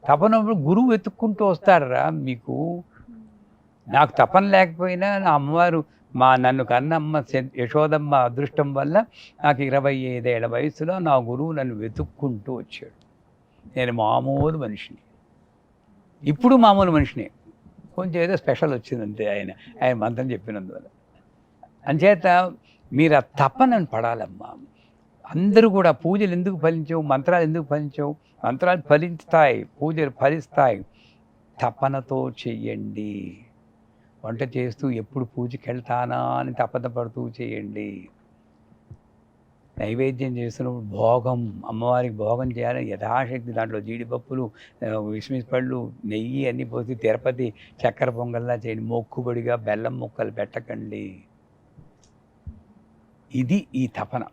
తపన గురువు వెతుక్కుంటూ వస్తాడరా మీకు. నాకు తపన లేకపోయినా నా అమ్మవారు నన్ను కన్నమ్మ యశోదమ్మ అదృష్టం వల్ల నాకు 25 ఏళ్ల వయసులో నా గురువు నన్ను వెతుక్కుంటూ వచ్చాడు. నేను మామూలు మనిషిని, ఇప్పుడు మామూలు మనిషిని, కొంచెం ఏదో స్పెషల్ వచ్చిందంటే ఆయన మంత్రం చెప్పినందువల్ల. అంచేత మీరు ఆ తపనను పడాలమ్మా. అందరూ కూడా పూజలు ఎందుకు ఫలించవు, మంత్రాలు ఎందుకు ఫలించవు? మంత్రాలు ఫలిస్తాయి, పూజలు ఫలిస్తాయి. తపనతో చెయ్యండి. వంట చేస్తూ ఎప్పుడు పూజకి వెళ్తానా అని తపన పడుతూ చేయండి. నైవేద్యం చేస్తున్నప్పుడు భోగం, అమ్మవారికి భోగం చేయాలని యథాశక్తి దాంట్లో జీడిపప్పులు, కిస్మిస్ పళ్ళు, నెయ్యి అన్నీ పోసి తిరుపతి చక్కెర పొంగల్లా చేయండి. మొక్కుబడిగా బెల్లం ముక్కలు పెట్టకండి. ఇది ఈ తపన.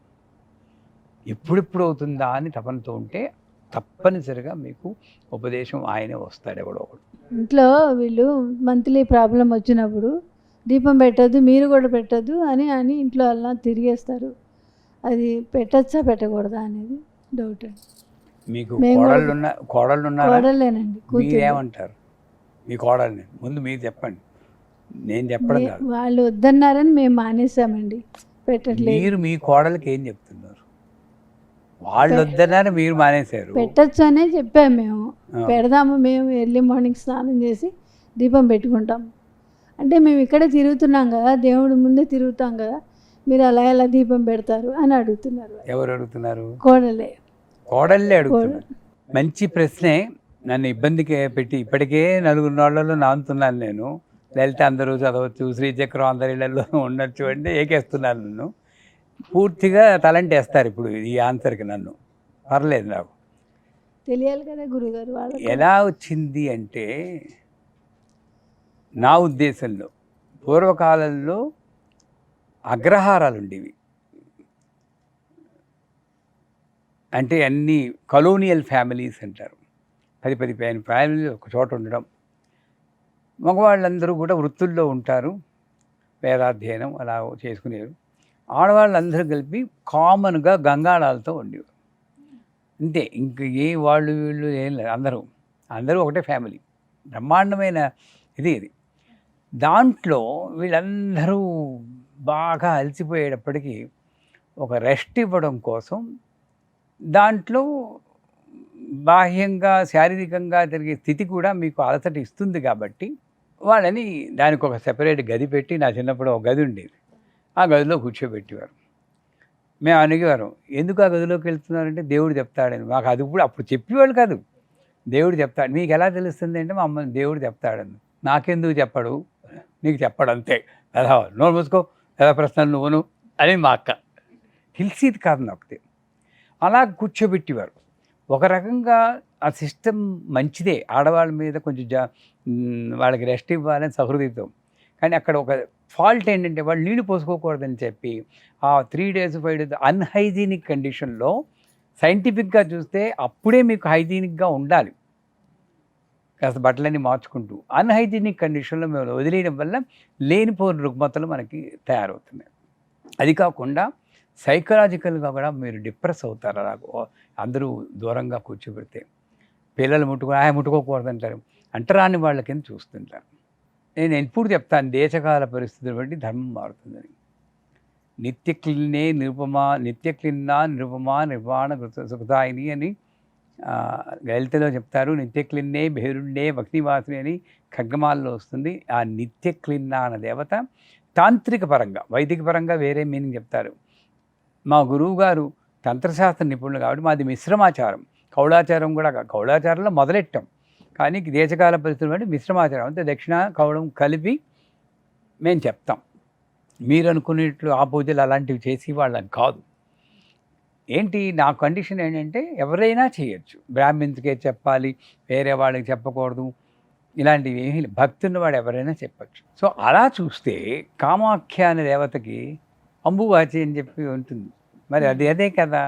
ఎప్పుడెప్పుడు అవుతుందా అని తపనతో ఉంటే తప్పనిసరిగా మీకు ఉపదేశం ఆయనే వస్తాడు, ఎవడో ఒకడు. ఇంట్లో వీళ్ళు మంత్లీ ప్రాబ్లం వచ్చినప్పుడు దీపం పెట్టద్దు, మీరు కూడా పెట్టద్దు అని ఇంట్లో అలా తిరిగేస్తారు. అది పెట్టచ్చా పెట్టకూడదా అనేది డౌట్. మీకు కోడళ్ళు ఉన్నారా? కోడలేనండి. మీరేమంటారు మీ కోడల్ని? ముందు మీరు చెప్పండి, నేను చెప్పడం కాదు. వాళ్ళు వద్దన్నారని మేము మానేసామండి, పెట్టట్లేదు. మీరు మీ కోడలకి ఏం చెప్తున్నారు? వాళ్ళు వద్దన్నారు, మీరు మానేశారు. పెట్టచ్చు అనే చెప్పాము మేము. పెడదాము, మేము ఎర్లీ మార్నింగ్ స్నానం చేసి దీపం పెట్టుకుంటాం అంటే మేము ఇక్కడే తిరుగుతున్నాం కదా, దేవుడి ముందే తిరుగుతాం కదా, మీరు అలా ఎలా దీపం పెడతారు అని అడుగుతున్నారు. ఎవరు అడుగుతున్నారు? కోడలే అడుగుతున్నారు. మంచి ప్రశ్నే. నన్ను ఇబ్బందికి పెట్టి ఇప్పటికే 4 నాళ్లలో నానుతున్నాను నేను. లలిత అందరూ చదవచ్చు, శ్రీచక్రం అందరి ఇళ్లలో ఉండొచ్చు అంటే ఏకేస్తున్నాను. నన్ను పూర్తిగా తలంటేస్తారు ఇప్పుడు ఈ ఆన్సర్కి. నన్ను పర్లేదు, నాకు తెలియాలి కదా గురుగారు వాళ్ళకి. ఎలా వచ్చింది అంటే, నా ఉద్దేశంలో పూర్వకాలంలో అగ్రహారాలు ఉండేవి. అంటే అన్ని కలోనియల్ ఫ్యామిలీస్ అంటారు. 10 ఫ్యామిలీలు ఒక చోట ఉండడం. మగవాళ్ళందరూ కూడా వృత్తుల్లో ఉంటారు, వేదాధ్యయనం అలా చేసుకునేవారు. ఆడవాళ్ళందరూ కలిపి కామన్గా గంగాళాలతో ఉండేవారు. అంతే, ఇంక ఏ వాళ్ళు వీళ్ళు ఏం లేదు, అందరూ ఒకటే ఫ్యామిలీ. బ్రహ్మాండమైన ఇది. దాంట్లో వీళ్ళందరూ బాగా అలసిపోయేటప్పటికీ ఒక రెస్ట్ ఇవ్వడం కోసం దాంట్లో బాహ్యంగా శారీరకంగా జరిగే స్థితి కూడా మీకు అలసట ఇస్తుంది కాబట్టి వాళ్ళని దానికి ఒక సెపరేట్ గది పెట్టి, నా చిన్నప్పుడు ఒక గది ఉండేది, ఆ గదిలో కూర్చోబెట్టేవారు. మేము అడిగేవారు, ఎందుకు ఆ గదిలోకి వెళ్తున్నారంటే దేవుడు చెప్తాడని. మాకు అది కూడా అప్పుడు చెప్పేవాళ్ళు కాదు, దేవుడు చెప్తాడు. మీకు ఎలా తెలుస్తుంది అంటే మా అమ్మని దేవుడు చెప్తాడని. నాకెందుకు చెప్పడు, నీకు చెప్పడు అంతే, ఎలా నోరు మూసుకో, ఎలా ప్రశ్నలు నువ్వును అని మా అక్క. తెలిసేది కాదు నాకు. అలా కూర్చోబెట్టేవారు. ఒక రకంగా ఆ సిస్టమ్ మంచిదే, ఆడవాళ్ళ మీద కొంచెం వాళ్ళకి రెస్ట్ ఇవ్వాలని సహృదయతో. కానీ అక్కడ ఒక ఫాల్ట్ ఏంటంటే వాళ్ళు నీళ్ళు పోసుకోకూడదని చెప్పి ఆ 3 days 5 days అన్హైజీనిక్ కండిషన్లో సైంటిఫిక్గా చూస్తే అప్పుడే మీకు హైజీనిక్గా ఉండాలి, కాస్త బట్టలన్నీ మార్చుకుంటూ. అన్హైజీనిక్ కండిషన్లో మేము వదిలేయడం వల్ల లేనిపోని రుగ్మతలు మనకి తయారవుతున్నాయి. అది కాకుండా సైకలాజికల్గా కూడా మీరు డిప్రెస్ అవుతారు. అలా అందరూ దూరంగా కూర్చోబెడితే పిల్లలు ముట్టుకోకూడదు అంటారు, అంటరాని వాళ్ళ కింద చూస్తుంటారు. నేను ఎప్పుడు చెప్తాను, దేశకాల పరిస్థితులు బట్టి ధర్మం మారుతుందని. నిత్యక్లిన్నే నిత్యక్లిన్నా నిరుపమా నిర్వాణ సుఖదాయిని అని లలితలో చెప్తారు. నిత్యక్లిన్నే భేరుండే భక్తివాసిని అని ఖడ్గమాల్లో వస్తుంది. ఆ నిత్యక్లిన్నా అన్న దేవత తాంత్రిక పరంగా, వైదిక పరంగా వేరే మీనింగ్ చెప్తారు. మా గురువు గారు తంత్రశాస్త్ర నిపుణులు కాబట్టి మాది మిశ్రమాచారం, కౌళాచారం కూడా. కౌళాచారంలో మొదలెట్టాం, కానీ దేశకాల పరిస్థితులు బట్టి మిశ్రమాచారం, అంటే దక్షిణ కౌళం కలిపి మేము చెప్తాం. మీరు అనుకునేట్లు ఆ పూజలు అలాంటివి చేసి వాళ్ళని కాదు. ఏంటి నా కండిషన్ ఏంటంటే ఎవరైనా చేయొచ్చు, బ్రాహ్మిన్స్కే చెప్పాలి, వేరే వాళ్ళకి చెప్పకూడదు, ఇలాంటివి ఏమీ భక్తి ఉన్నవాడు ఎవరైనా చెప్పచ్చు. సో అలా చూస్తే కామాఖ్య అనే దేవతకి అంబువాచి అని చెప్పి ఉంటుంది, మరి అదే కదా.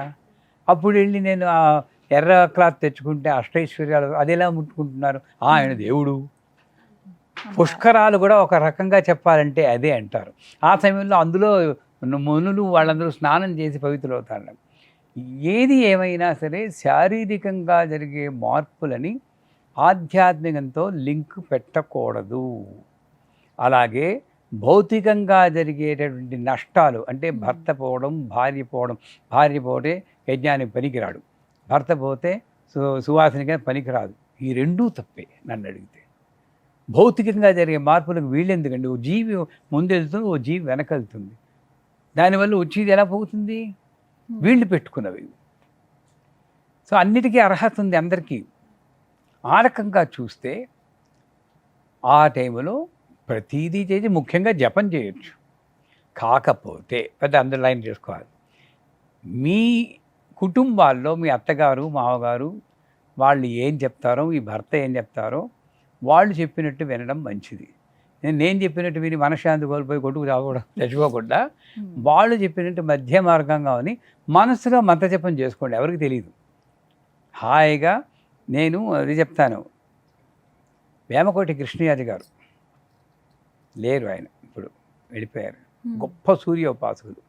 అప్పుడు వెళ్ళి నేను ఆ ఎర్ర క్లాత్ తెచ్చుకుంటే అష్టైశ్వర్యాలు అది ఎలా ముట్టుకుంటున్నారు, ఆయన దేవుడు. పుష్కరాలు కూడా ఒక రకంగా చెప్పాలంటే అదే అంటారు. ఆ సమయంలో అందులో మునులు వాళ్ళందరూ స్నానం చేసి పవిత్రులవుతారు. ఏది ఏమైనా సరే శారీరకంగా జరిగే మార్పులని ఆధ్యాత్మికంతో లింక్ పెట్టకూడదు. అలాగే భౌతికంగా జరిగేటటువంటి నష్టాలు, అంటే భర్త పోవడం, భార్య పోతే యజ్ఞానికి పనికిరాడు, భర్త పోతే సువాసనగా పనికిరాదు, ఈ రెండూ తప్పే నన్ను అడిగితే. భౌతికంగా జరిగే మార్పులకు వీళ్ళెందుకండి, ఓ జీవి ముందెళ్తుంది, ఓ జీవి వెనకెళ్తుంది, దానివల్ల వచ్చేది ఎలా పోతుంది, వీళ్ళు పెట్టుకున్నవి. సో అన్నిటికీ అర్హత ఉంది అందరికీ. ఆ రకంగా చూస్తే ఆ టైంలో ప్రతీదీ చేసి ముఖ్యంగా జపం చేయొచ్చు. కాకపోతే పెద్ద అండర్లైన్ చేసుకోవాలి, మీ కుటుంబాల్లో మీ అత్తగారు మామగారు వాళ్ళు ఏం చెప్తారో, ఈ భర్త ఏం చెప్తారో వాళ్ళు చెప్పినట్టు వినడం మంచిది. నేను చెప్పినట్టు విని మనశ్శాంతి కోల్పోయి కొట్టుకు తెచ్చుకోకుండా వాళ్ళు చెప్పినట్టు మధ్య మార్గంగా అని మనసులో మంత్రజపం చేసుకోండి, ఎవరికి తెలియదు. హాయిగా నేను అది చెప్తాను. వేమకోటి కృష్ణయాజి గారు లేరు, ఆయన ఇప్పుడు వెళ్ళిపోయారు. గొప్ప సూర్యోపాసకులు.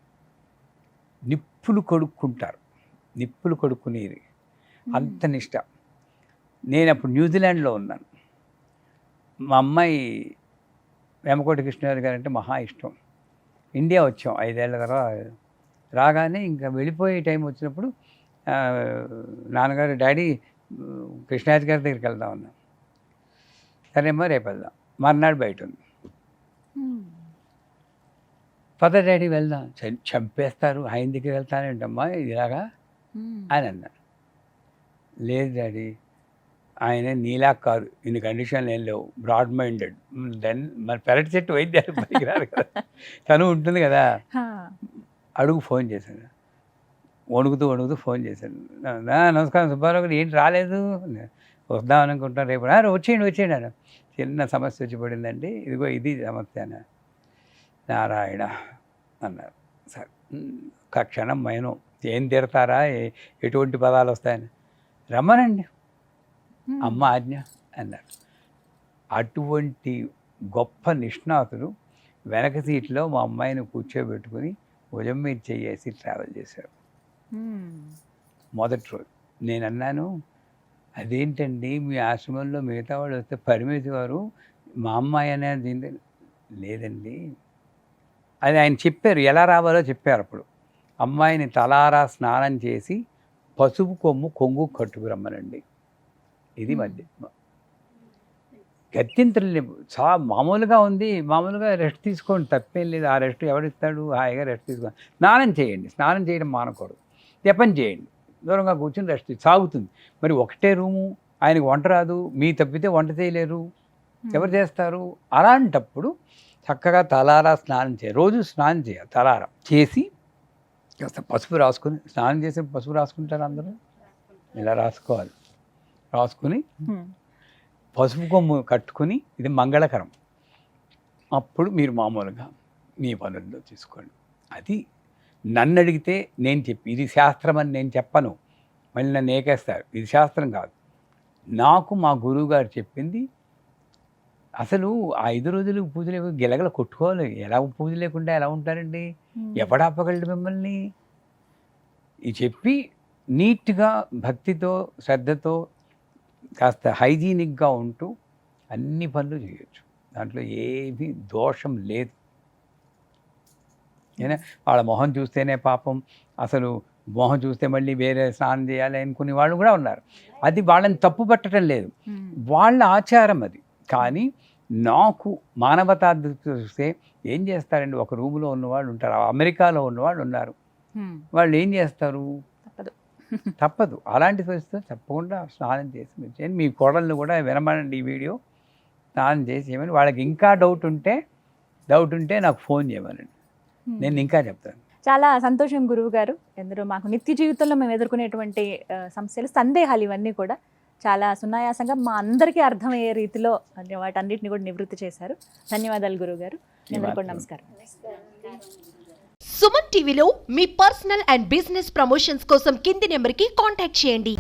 నిప్పులు కొడుక్కునేది అంత నిష్ట. నేను అప్పుడు న్యూజిలాండ్లో ఉన్నాను. మా అమ్మాయి వేమకోటి కృష్ణయాజి గారు అంటే మహా ఇష్టం. ఇండియా వచ్చాం 5 ఏళ్ల తర్వాత. రాగానే ఇంకా వెళ్ళిపోయే టైం వచ్చినప్పుడు నాన్నగారు, డాడీ కృష్ణయాజి గారి దగ్గరికి వెళ్దాం అన్నా. సరేమ్మా రేపు వెళ్దాం. మర్నాడు బయట ఉంది. పద డాడీ వెళ్దాం. చంపేస్తారు, ఆయన దగ్గరికి వెళ్తానేంటమ్మా ఇలాగా అని అన్నారు. లేదు డాడీ, ఆయన నీలా కాదు, ఇన్ని కండిషన్లు ఏం లేవు, బ్రాడ్ మైండెడ్. దెన్ మరి పెరటి చెట్టు వైద్యాలు పనికిరారు కదా, తను ఉంటుంది కదా. అడుగు ఫోన్ చేశాను. వణుకుతూ ఫోన్ చేశాడు. నమస్కారం సుబ్బారావు గారు, ఏంటి రాలేదు? వద్దాం అనుకుంటున్నాను రేపు. వచ్చేయండి అన్న. చిన్న సమస్య వచ్చి పడిందండి, ఇదిగో ఇది సమస్య అన్న. నారాయణ అన్నారు. సరే, ఒక క్షణం మైనం, ఏం తిడతారా, ఎటువంటి పదాలు వస్తాయని. రమ్మనండి, అమ్మ ఆజ్ఞ అన్నారు. అటువంటి గొప్ప నిష్ణాతుడు వెనక సీట్లో మా అమ్మాయిని కూర్చోబెట్టుకుని భుజం మీద చేసి ట్రావెల్ చేశాడు. మొదటి రోజు నేను అన్నాను, అదేంటండి మీ ఆశ్రమంలో మిగతా వాళ్ళు వస్తే పరిమితి వారు మా అమ్మాయి అనేది లేదండి. అది ఆయన చెప్పారు, ఎలా రావాలో చెప్పారు. అప్పుడు అమ్మాయిని తలారా స్నానం చేసి పసుపు కొంగు కట్టుకురమ్మనండి. ఇది మధ్య గత్యంతరం మామూలుగా ఉంది, మామూలుగా రెస్ట్ తీసుకోండి, తప్పేం లేదు. ఆ రెస్ట్ ఎవరిస్తాడు? హాయిగా రెస్ట్ తీసుకోండి. స్నానం చేయండి, స్నానం చేయడం మానకూడదు, జపం చేయండి, దూరంగా కూర్చొని రెస్ట్ సాగుతుంది. మరి ఒకటే రూము, ఆయనకు వంట రాదు, మీ తప్పితే వంట చేయలేరు, ఎవరు చేస్తారు? అలాంటప్పుడు చక్కగా తలారా స్నానం చేయాలి, రోజు స్నానం చేయాలి. తలారా చేసి కాస్త పసుపు రాసుకుని, స్నానం చేసి పసుపు రాసుకుంటారు అందరూ, ఇలా రాసుకోవాలి. రాసుకుని పసుపు కొమ్ము కట్టుకుని, ఇది మంగళకరం. అప్పుడు మీరు మామూలుగా మీ పనుల్లో తీసుకోండి. అది నన్ను అడిగితే నేను ఇది శాస్త్రం అని నేను చెప్పను, మళ్ళీ నన్ను ఏకేస్తారు. ఇది శాస్త్రం కాదు, నాకు మా గురువు గారు చెప్పింది. అసలు ఆ 5 రోజులు పూజలు గిలగల కొట్టుకోవాలి. ఎలా పూజ లేకుండా ఎలా ఉంటారండి? ఎవడాపగలడు మిమ్మల్ని? ఇది చెప్పి నీట్గా భక్తితో శ్రద్ధతో కాస్త హైజీనిక్గా ఉంటూ అన్ని పనులు చేయొచ్చు. దాంట్లో ఏమీ దోషం లేదు. ఏనా వాళ్ళ మొహం చూస్తేనే పాపం, అసలు మొహం చూస్తే మళ్ళీ వేరే స్నానం చేయాలి అనుకునే వాళ్ళు కూడా ఉన్నారు. అది వాళ్ళని తప్పు పట్టడం లేదు, వాళ్ళ ఆచారం అది. కానీ నాకు మానవతా చూస్తే ఏం చేస్తారండి, ఒక రూములో ఉన్నవాళ్ళు ఉంటారు, అమెరికాలో ఉన్నవాళ్ళు ఉన్నారు, వాళ్ళు ఏం చేస్తారు? తప్పదు. అలాంటి పరిస్థితులు తప్పకుండా స్నానం చేసి మీరు చేయండి. మీ కోడళ్ళు కూడా వినమనండి ఈ వీడియో, స్నానం చేసి చేయమని. వాళ్ళకి ఇంకా డౌట్ ఉంటే నాకు ఫోన్ చేయమనండి, నేను ఇంకా చెప్తాను. చాలా సంతోషం గురువు గారు. ఎందరో మాకు నిత్య జీవితంలో మేము ఎదుర్కొనేటువంటి సమస్యలు, సందేహాలు ఇవన్నీ కూడా చాలా సునాయాసంగా మా అందరికీ అర్థమయ్యే రీతిలో వాటన్నిటిని కూడా నివృత్తి చేశారు. ధన్యవాదాలు గురువు గారు. అందరికీ కూడా నమస్కారం. సుమన్ టీవీలో మీ పర్సనల్ అండ్ బిజినెస్ ప్రమోషన్స్ కోసం కింది నెంబర్కి కాంటాక్ట్ చేయండి.